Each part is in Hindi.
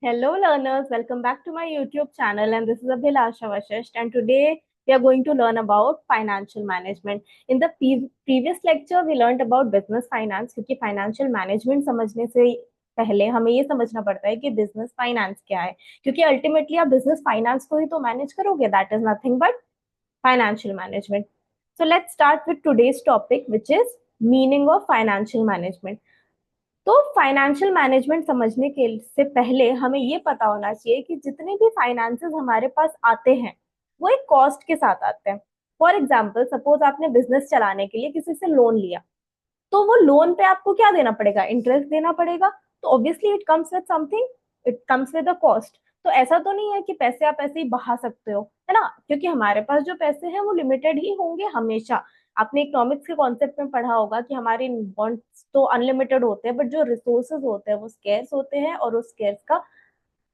Hello, learners. Welcome back to my YouTube channel. And this is Abhilasha Vashisht. And today we are going to learn about financial management. In the previous lecture, we learned about business finance. क्योंकि financial management समझने से पहले हमें ये समझना पड़ता है कि business finance क्या है. क्योंकि ultimately आप business finance को ही तो manage करोगे. That is nothing but financial management. So let's start with today's topic, which is meaning of financial management. तो फाइनेंशियल मैनेजमेंट समझने के से पहले हमें ये पता होना चाहिए कि जितने भी फाइनेंसेस हमारे पास आते हैं वो एक कॉस्ट के साथ आते हैं। फॉर एग्जाम्पल, सपोज आपने बिजनेस चलाने के लिए किसी से लोन लिया, तो वो लोन पे आपको क्या देना पड़ेगा? इंटरेस्ट देना पड़ेगा। तो obviously it comes with something, it comes with a cost. तो ऐसा तो नहीं है कि पैसे आप ऐसे ही बहा सकते हो, है ना? क्योंकि हमारे पास जो पैसे हैं वो लिमिटेड ही होंगे हमेशा। आपने इकोनॉमिक्स के कॉन्सेप्ट में पढ़ा होगा कि हमारे बॉन्ड्स तो अनलिमिटेड होते हैं, बट जो रिसोर्सेज होते हैं वो स्केर्स होते हैं, और उस स्केर्स का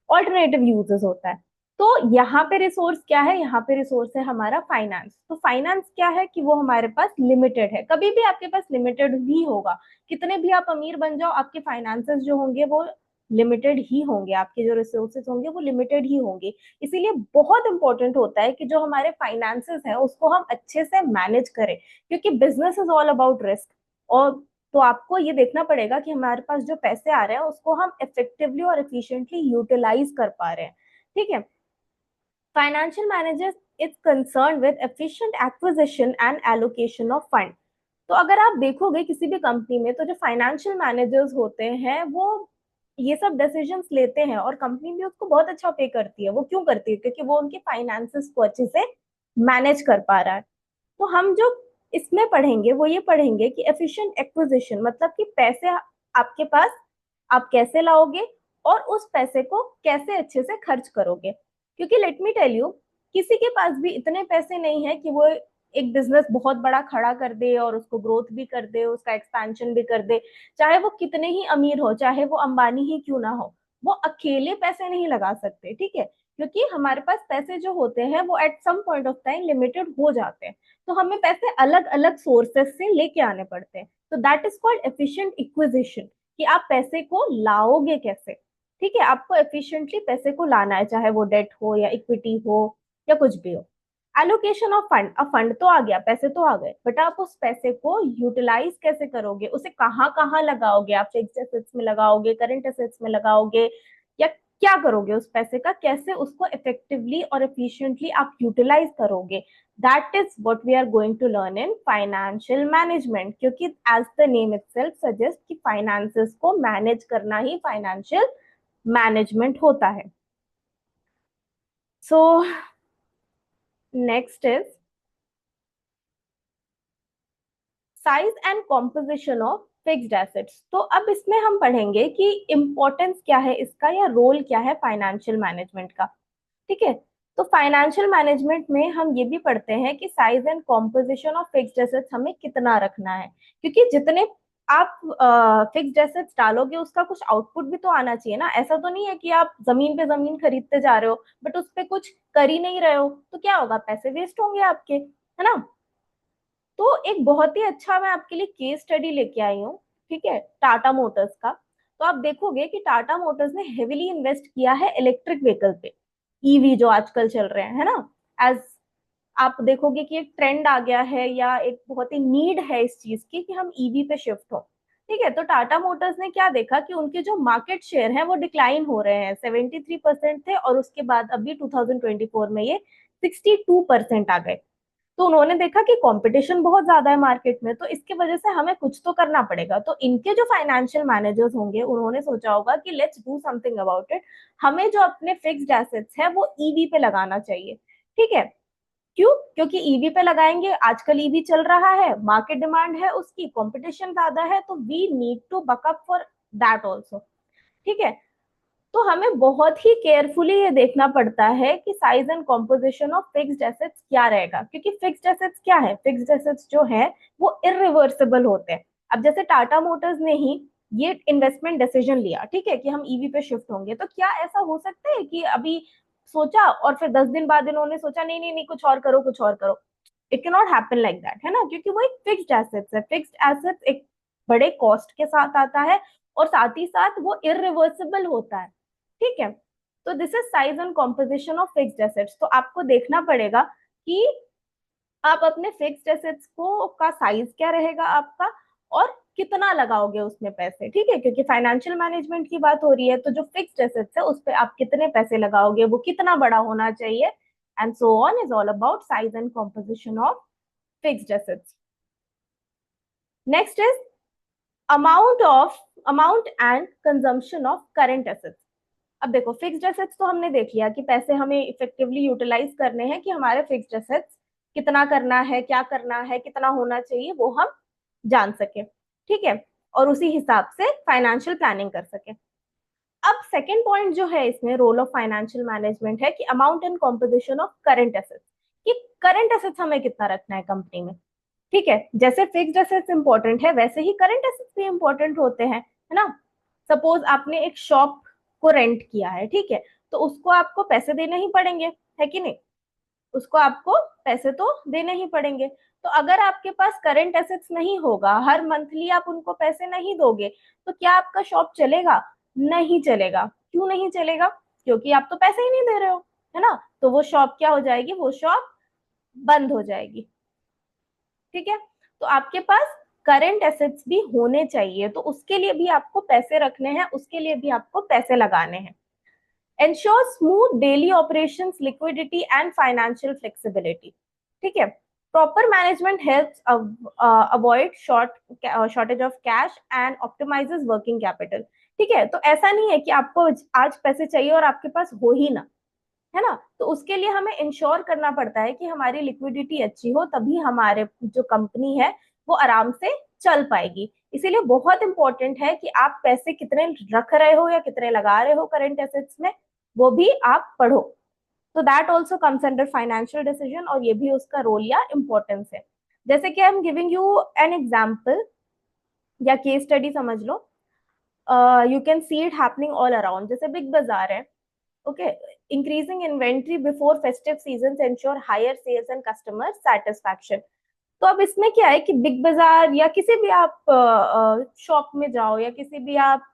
ऑल्टरनेटिव यूजेस होता है। तो यहाँ पे रिसोर्स क्या है? यहाँ पे रिसोर्स है हमारा फाइनेंस। तो फाइनेंस क्या है कि वो हमारे पास लिमिटेड है। कभी भी आपके पास लिमिटेड ही होगा। कितने भी आप अमीर बन जाओ, आपके फाइनेंसेस जो होंगे वो लिमिटेड ही होंगे, आपके जो रिसोर्सेज होंगे वो लिमिटेड ही होंगे। इसीलिए बहुत इंपॉर्टेंट होता है कि जो हमारे फाइनेंसेस है उसको हम अच्छे से मैनेज करें, क्योंकि business is all about risk. और तो आपको ये देखना पड़ेगा कि हमारे पास जो पैसे आ रहे हैं उसको हम इफेक्टिवली और एफिशिएंटली यूटिलाइज कर पा रहे हैं। ठीक है। Financial manager is concern with efficient acquisition and allocation of fund. तो अगर आप देखोगे किसी भी कंपनी में, तो जो फाइनेंशियल मैनेजर्स होते हैं वो ये सब डिसीजंस लेते हैं, और कंपनी भी उसको बहुत अच्छा पे करती है। वो क्यों करती है? क्योंकि वो उनके फाइनेंसेस को अच्छे से मैनेज कर पा रहा है। तो हम जो इसमें पढ़ेंगे वो ये पढ़ेंगे कि एफिशिएंट एक्विजिशन मतलब कि पैसे आपके पास आप कैसे लाओगे और उस पैसे को कैसे अच्छे से खर्च करोगे। क्योंकि लेट मी टेल यू, किसी के पास भी इतने पैसे नहीं है कि वो एक बिजनेस बहुत बड़ा खड़ा कर दे और उसको ग्रोथ भी कर दे, उसका एक्सपेंशन भी कर दे। चाहे वो कितने ही अमीर हो, चाहे वो अंबानी ही क्यों ना हो, वो अकेले पैसे नहीं लगा सकते। ठीक है। क्योंकि हमारे पास पैसे जो होते हैं वो at some point of time limited हो जाते हैं। तो हमें पैसे अलग अलग सोर्सेस से लेके आने पड़ते हैं। तो that is called efficient acquisition, कि आप पैसे को लाओगे कैसे। ठीक है। आपको एफिशिएंटली पैसे को लाना है, चाहे वो डेट हो या इक्विटी हो या कुछ भी हो। एलोकेशन ऑफ फंड, अब फंड तो आ गया, पैसे तो आ गए, बट आप उस पैसे को यूटिलाइज कैसे करोगे, उसे कहाँ कहाँ लगाओगे? आप फिक्स्ड एसेट्स में लगाओगे, करंट एसेट्स में लगाओगे, या क्या करोगे उस पैसे का? कैसे उसको इफेक्टिवली और एफिशिएंटली आप यूटिलाइज करोगे? That is what we are going to learn in financial management. क्योंकि as the name itself suggest कि फाइनेंसेस को मैनेज करना ही फाइनेंशियल मैनेजमेंट होता है। So next is size and composition of fixed assets. तो अब इसमें हम पढ़ेंगे कि इंपॉर्टेंस क्या है इसका, या रोल क्या है फाइनेंशियल मैनेजमेंट का। ठीक है। तो फाइनेंशियल मैनेजमेंट में हम ये भी पढ़ते हैं कि size and composition of fixed assets हमें कितना रखना है। क्योंकि जितने आप फिक्स्ड एसेट्स डालोगे उसका कुछ आउटपुट भी तो आना चाहिए ना। ऐसा तो नहीं है कि आप जमीन पे जमीन खरीदते जा रहे हो बट उस पे कुछ कर ही नहीं रहे हो, तो क्या होगा? पैसे वेस्ट होंगे आपके, है ना? तो एक बहुत ही अच्छा मैं आपके लिए केस स्टडी लेके आई हूँ। ठीक है। टाटा मोटर्स का। तो आप देखोगे कि टाटा मोटर्स ने हेविली इन्वेस्ट किया है इलेक्ट्रिक व्हीकल पे, ईवी जो आजकल चल रहे हैं, है ना? एज आप देखोगे कि एक ट्रेंड आ गया है, या एक बहुत ही नीड है इस चीज की कि हम ईवी पे शिफ्ट हो। ठीक है। तो टाटा मोटर्स ने क्या देखा कि उनके जो मार्केट शेयर है वो डिक्लाइन हो रहे हैं। 73% थे और उसके बाद अभी 2024 में ये 62% आ गए। तो उन्होंने देखा कि कंपटीशन बहुत ज्यादा है मार्केट में, तो इसकी वजह से हमें कुछ तो करना पड़ेगा। तो इनके जो फाइनेंशियल मैनेजर्स होंगे उन्होंने सोचा होगा कि let's do something about it. हमें जो अपने फिक्स्ड एसेट्स है वो ईवी पे लगाना चाहिए। ठीक है। क्यों? क्योंकि ईवी पे लगाएंगे, आजकल ईवी चल रहा है, मार्केट डिमांड है, उसकी कंपटीशन ज्यादा है, तो we need to backup for that also. ठीक है। तो हमें बहुत ही केयरफुली ये देखना पड़ता है कि size and composition of fixed assets क्या रहेगा। क्योंकि फिक्स्ड एसेट्स क्या है? फिक्स्ड एसेट्स जो है वो इरिवर्सिबल होते हैं। अब जैसे टाटा मोटर्स ने ही ये इन्वेस्टमेंट डिसीजन लिया, ठीक है, कि हम ईवी पे शिफ्ट होंगे, तो क्या ऐसा हो सकता है कि अभी सोचा और फिर 10 दिन बाद इन्होंने सोचा नहीं नहीं नहीं कुछ और करो कुछ और करो? It can not happen like that, है ना? क्योंकि वो एक फिक्स्ड एसेट्स है। फिक्स्ड एसेट्स एक बड़े कॉस्ट के साथ आता है, और साथ ही साथ वो इरिवर्सिबल होता है। ठीक है। तो this is size and composition of fixed assets. तो आपको देखना पड़ेगा कि आप अपने फिक्स्ड एसेट्स को का साइज क्या रहेगा आपका, और कितना लगाओगे उसमें पैसे, ठीक है, क्योंकि फाइनेंशियल मैनेजमेंट की बात हो रही है, तो जो फिक्स्ड एसेट्स है उस पे आप कितने पैसे लगाओगे, वो कितना बड़ा होना चाहिए, and so on is all about size and composition of fixed assets. Next is amount and consumption of current assets. अब देखो, फिक्स्ड एसेट्स तो हमने देख लिया कि पैसे हमें इफेक्टिवली यूटिलाइज करने हैं, कि हमारे फिक्स्ड एसेट्स कितना करना है, क्या करना है, कितना होना चाहिए, वो हम जान सके, ठीक है, और उसी हिसाब से फाइनेंशियल प्लानिंग कर सके। अब सेकेंड पॉइंट जो है इसमें रोल ऑफ फाइनेंशियल मैनेजमेंट है कि amount and composition of current assets, कि करंट एसेट्स हमें कितना रखना है कंपनी में, ठीक है। जैसे फिक्स्ड एसेट्स इंपॉर्टेंट है, वैसे ही करंट एसेट्स भी इंपॉर्टेंट होते हैं, है ना। सपोज आपने एक शॉप को रेंट किया है, ठीक है, तो उसको आपको पैसे देने ही पड़ेंगे, है कि नहीं, उसको आपको पैसे तो देने ही पड़ेंगे। तो अगर आपके पास करंट एसेट्स नहीं होगा, हर मंथली आप उनको पैसे नहीं दोगे, तो क्या आपका शॉप चलेगा? नहीं चलेगा। क्यों नहीं चलेगा? क्योंकि आप तो पैसे ही नहीं दे रहे हो, है ना। तो वो शॉप क्या हो जाएगी? वो शॉप बंद हो जाएगी, ठीक है। तो आपके पास करंट एसेट्स भी होने चाहिए, तो उसके लिए भी आपको पैसे रखने हैं, उसके लिए भी आपको पैसे लगाने हैं। ensure smooth daily operations, liquidity and financial flexibility, ठीक है। proper management helps avoid shortage of cash and optimizes working capital, ठीक है। तो ऐसा नहीं है कि आपको आज पैसे चाहिए और आपके पास हो ही ना, है ना। तो उसके लिए हमें इंश्योर करना पड़ता है कि हमारी लिक्विडिटी अच्छी हो, तभी हमारे जो कंपनी है वो आराम से चल पाएगी। इसीलिए बहुत इंपॉर्टेंट है कि आप पैसे कितने रख रहे हो या कितने लगा रहे हो करेंट एसेट्स में, वो भी आप पढ़ो। तो that also comes under financial decision, और ये भी उसका रोल या इम्पोर्टेंस है। जैसे कि I am giving you an example या केस स्टडी समझ लो। You can see it happening all around. जैसे बिग बाजार है, okay, increasing inventory before festive season ensure higher sales and customer satisfaction. तो अब इसमें क्या है कि बिग बाजार या किसी भी आप शॉप में जाओ, या किसी भी आप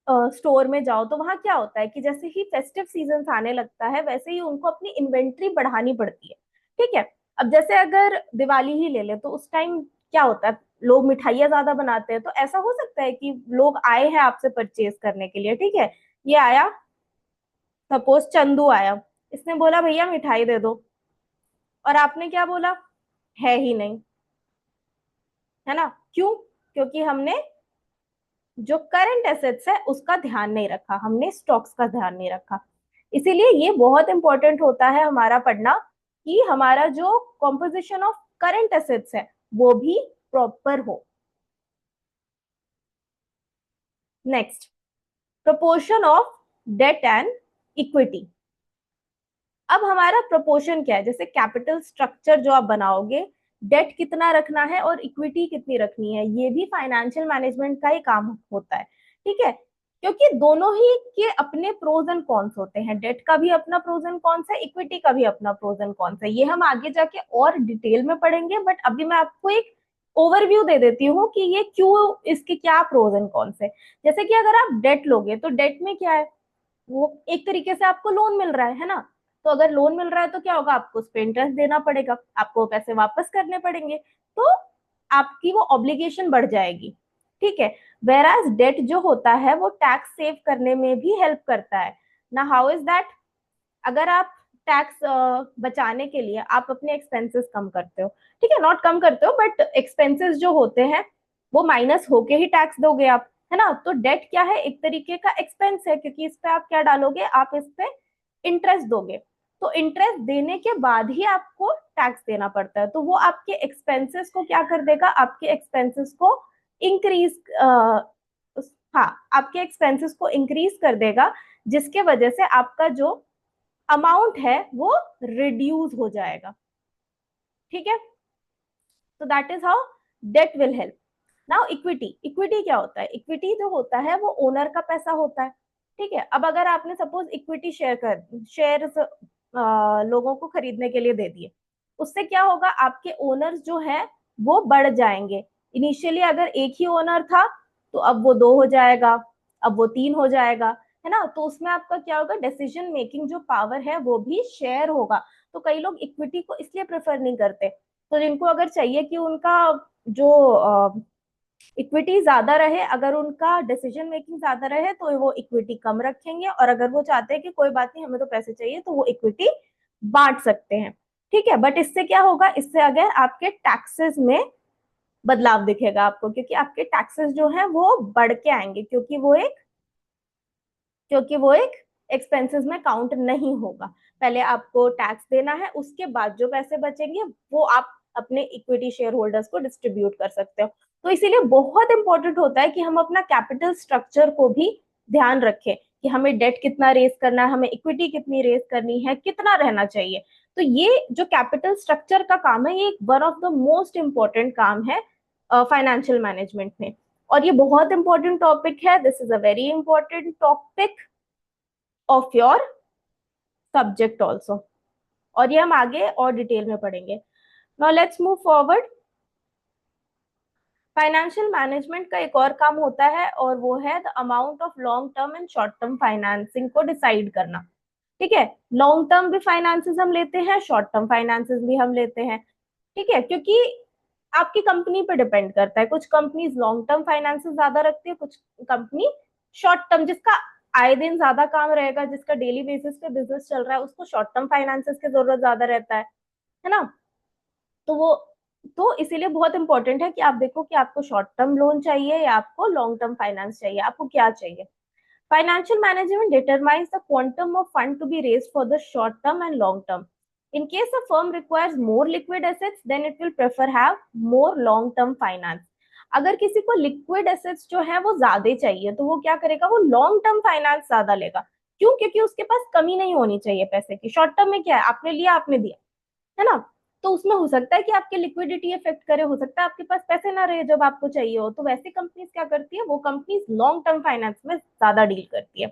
स्टोर में जाओ, तो वहां क्या होता है कि जैसे ही फेस्टिव सीजन आने लगता है, वैसे ही उनको अपनी इन्वेंट्री बढ़ानी पड़ती है, ठीक है। अब जैसे अगर दिवाली ही ले ले, तो उस टाइम क्या होता है, लोग मिठाइयाँ ज्यादा बनाते हैं। तो ऐसा हो सकता है कि लोग आए हैं आपसे परचेज करने के लिए, ठीक है, ये आया, सपोज चंदू आया, इसने बोला भैया मिठाई दे दो, और आपने क्या बोला? है ही नहीं, है ना। क्यों? क्योंकि हमने जो करंट एसेट्स है उसका ध्यान नहीं रखा, हमने स्टॉक्स का ध्यान नहीं रखा। इसीलिए ये बहुत इंपॉर्टेंट होता है हमारा पढ़ना, कि हमारा जो कॉम्पोजिशन ऑफ करंट एसेट्स है वो भी प्रॉपर हो। Next, proportion of debt and equity. अब हमारा प्रोपोर्शन क्या है? जैसे कैपिटल स्ट्रक्चर जो आप बनाओगे, डेट कितना रखना है और इक्विटी कितनी रखनी है, ये भी फाइनेंशियल मैनेजमेंट का ही काम होता है, ठीक है। क्योंकि दोनों ही के अपने प्रोज एंड कॉन्स होते हैं, डेट का भी अपना प्रोज एंड कॉन्स है, इक्विटी का भी अपना प्रोज एंड कॉन्स है। ये हम आगे जाके और डिटेल में पढ़ेंगे, बट अभी मैं आपको एक ओवरव्यू दे देती हूँ कि ये क्यों, इसके क्या प्रोज एंड कॉन्स है। जैसे कि अगर आप डेट लोगे, तो डेट में क्या है, वो एक तरीके से आपको लोन मिल रहा है ना। तो अगर लोन मिल रहा है तो क्या होगा, आपको उस पर इंटरेस्ट देना पड़ेगा, आपको पैसे वापस करने पड़ेंगे, तो आपकी वो ऑब्लिगेशन बढ़ जाएगी, ठीक है। वेराज डेट जो होता है वो टैक्स सेव करने में भी हेल्प करता है ना। How is that? अगर आप टैक्स बचाने के लिए आप अपने एक्सपेंसेस कम करते हो, ठीक है, नॉट कम करते हो बट एक्सपेंसेस जो होते हैं वो माइनस होके ही टैक्स दोगे आप, है ना। तो डेट क्या है? एक तरीके का एक्सपेंस है, क्योंकि इस पे आप क्या डालोगे, आप इस पे इंटरेस्ट दोगे। तो इंटरेस्ट देने के बाद ही आपको टैक्स देना पड़ता है, तो वो आपके एक्सपेंसेस को क्या कर देगा, आपके एक्सपेंसेस को इंक्रीज, हाँ, आपके एक्सपेंसेस को इंक्रीज कर देगा, जिसके वजह से आपका जो अमाउंट है वो रिड्यूस हो जाएगा, ठीक है। तो that is how debt will help. Now equity, equity क्या होता है? इक्विटी जो होता है वो ओनर का पैसा होता है, ठीक है। अब अगर आपने सपोज इक्विटी शेयर्स लोगों को खरीदने के लिए दे दिए, उससे क्या होगा, आपके ओनर्स जो है वो बढ़ जाएंगे। इनिशियली अगर एक ही ओनर था, तो अब वो दो हो जाएगा, अब वो तीन हो जाएगा। है ना, तो उसमें आपका क्या होगा, डिसीजन मेकिंग जो पावर है वो भी शेयर होगा। तो कई लोग इक्विटी को इसलिए प्रेफर नहीं करते, तो जिनको अगर चाहिए कि उनका जो इक्विटी ज्यादा रहे, अगर उनका डिसीजन मेकिंग ज्यादा रहे, तो वो इक्विटी कम रखेंगे, और अगर वो चाहते हैं कि कोई बात नहीं हमें तो पैसे चाहिए, तो वो इक्विटी बांट सकते हैं। ठीक है, बट इससे क्या होगा, इससे अगर आपके टैक्सेस में बदलाव दिखेगा आपको, क्योंकि आपके टैक्सेस जो है वो बढ़ के आएंगे, क्योंकि वो एक एक्सपेंसेस में काउंट नहीं होगा। पहले आपको टैक्स देना है, उसके बाद जो पैसे बचेंगे वो आप अपने इक्विटी शेयर होल्डर्स को डिस्ट्रीब्यूट कर सकते हो। तो इसीलिए बहुत इंपॉर्टेंट होता है कि हम अपना कैपिटल स्ट्रक्चर को भी ध्यान रखें, कि हमें डेट कितना रेज करना है, हमें इक्विटी कितनी रेज करनी है, कितना रहना चाहिए। तो ये जो कैपिटल स्ट्रक्चर का काम है, ये one of the most important काम है फाइनेंशियल मैनेजमेंट में। और ये बहुत इंपॉर्टेंट टॉपिक है, this is a very important topic of your subject also, और ये हम आगे और डिटेल में पढ़ेंगे। Now let's move forward. Financial management का एक और काम होता है, और वो है the amount of long term and short term financing को डिसाइड करना। ठीक है, लॉन्ग टर्म भी फाइनेंसेस हम लेते हैं, शॉर्ट टर्म फाइनेंसेस भी हम लेते हैं। ठीक है, क्योंकि आपकी कंपनी पे डिपेंड करता है, कुछ कंपनीज लॉन्ग टर्म फाइनेंसेस ज्यादा रखती है, कुछ कंपनी शॉर्ट टर्म, जिसका आए दिन ज्यादा काम रहेगा, जिसका डेली बेसिस पे बिजनेस चल रहा है, उसको शॉर्ट टर्म फाइनेंसेस की जरूरत ज्यादा रहता है ना। तो वो, तो इसीलिए बहुत इंपॉर्टेंट है कि आप देखो कि आपको शॉर्ट टर्म लोन चाहिए या आपको लॉन्ग टर्म फाइनेंस चाहिए, आपको क्या चाहिए। Financial management determines the quantum of fund to be raised for the short term and long term. In case a firm requires more liquid assets, then it will prefer have more long term finance. अगर किसी को लिक्विड एसेट्स जो है वो ज्यादा चाहिए, तो वो क्या करेगा, वो लॉन्ग टर्म फाइनेंस ज्यादा लेगा। क्यों? क्योंकि उसके पास कमी नहीं होनी चाहिए पैसे की। शॉर्ट टर्म में क्या है, आपने लिया आपने दिया, है ना। तो उसमें हो सकता है कि आपके लिक्विडिटी इफेक्ट करे, हो सकता है आपके पास पैसे ना रहे जब आपको चाहिए हो। तो वैसी कंपनीज क्या करती है, वो कंपनीज लॉन्ग टर्म फाइनेंस में ज्यादा डील करती है।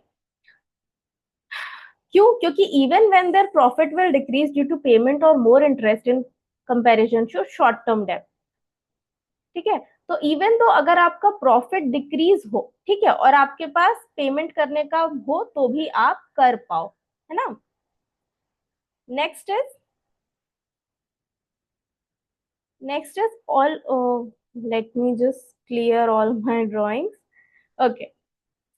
क्यों? क्योंकि even when there profit will decrease due to payment और more interest in comparison to short term debt. ठीक है, तो इवन तो अगर आपका प्रॉफिट डिक्रीज हो, ठीक है, और आपके पास पेमेंट करने का हो, तो भी आप कर पाओ, है ना। Next is next is all let me just clear all my drawings. Okay,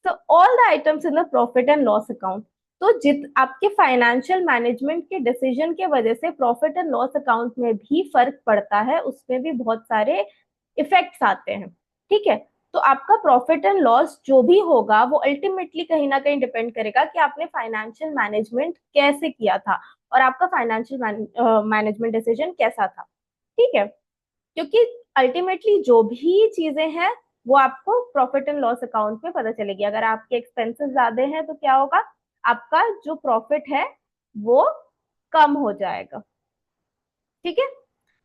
so all the items in the profit and loss account, तो जित आपके फाइनेंशियल मैनेजमेंट के डिसीजन के वजह से प्रॉफिट एंड लॉस अकाउंट में भी फर्क पड़ता है, उसमें भी बहुत सारे इफेक्ट्स आते हैं। ठीक है, तो आपका प्रॉफिट एंड लॉस जो भी होगा, वो अल्टीमेटली कहीं ना कहीं डिपेंड करेगा कि आपने फाइनेंशियल मैनेजमेंट कैसे किया था, और आपका फाइनेंशियल मैनेजमेंट डिसीजन कैसा था। ठीक है, क्योंकि अल्टीमेटली जो भी चीजें हैं वो आपको प्रॉफिट एंड लॉस अकाउंट में पता चलेगी। अगर आपके एक्सपेंसेस ज्यादा हैं, तो क्या होगा, आपका जो प्रॉफिट है वो कम हो जाएगा। ठीक है,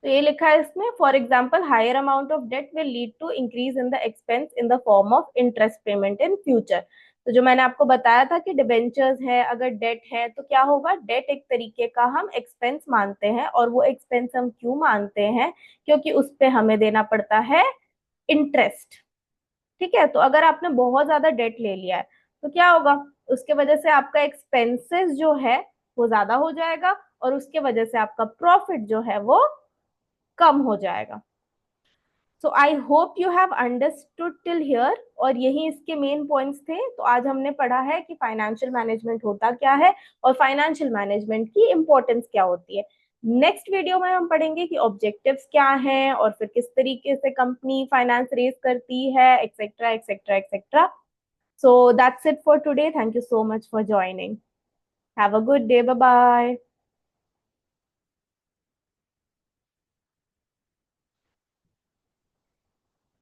तो ये लिखा है इसमें, for example higher amount of debt will lead to increase in the expense in the form of interest payment in future. तो जो मैंने आपको बताया था कि डिबेंचर्स है, अगर डेट है, तो क्या होगा, डेट एक तरीके का हम एक्सपेंस मानते हैं, और वो एक्सपेंस हम क्यों मानते हैं, क्योंकि उस पे हमें देना पड़ता है इंटरेस्ट। ठीक है, तो अगर आपने बहुत ज्यादा डेट ले लिया है, तो क्या होगा, उसके वजह से आपका एक्सपेंसेस जो है वो ज्यादा हो जाएगा, और उसके वजह से आपका प्रॉफिट जो है वो कम हो जाएगा। So I hope you have understood till here, और यही इसके मेन पॉइंट्स थे। तो आज हमने पढ़ा है कि फाइनेंशियल मैनेजमेंट होता क्या है, और फाइनेंशियल मैनेजमेंट की इंपॉर्टेंस क्या होती है। नेक्स्ट वीडियो में हम पढ़ेंगे कि ऑब्जेक्टिव्स क्या हैं, और फिर किस तरीके से कंपनी फाइनेंस रेज करती है, etcetera etcetera etcetera. So that's it for today, thank you so much for joining, have a good day, bye bye.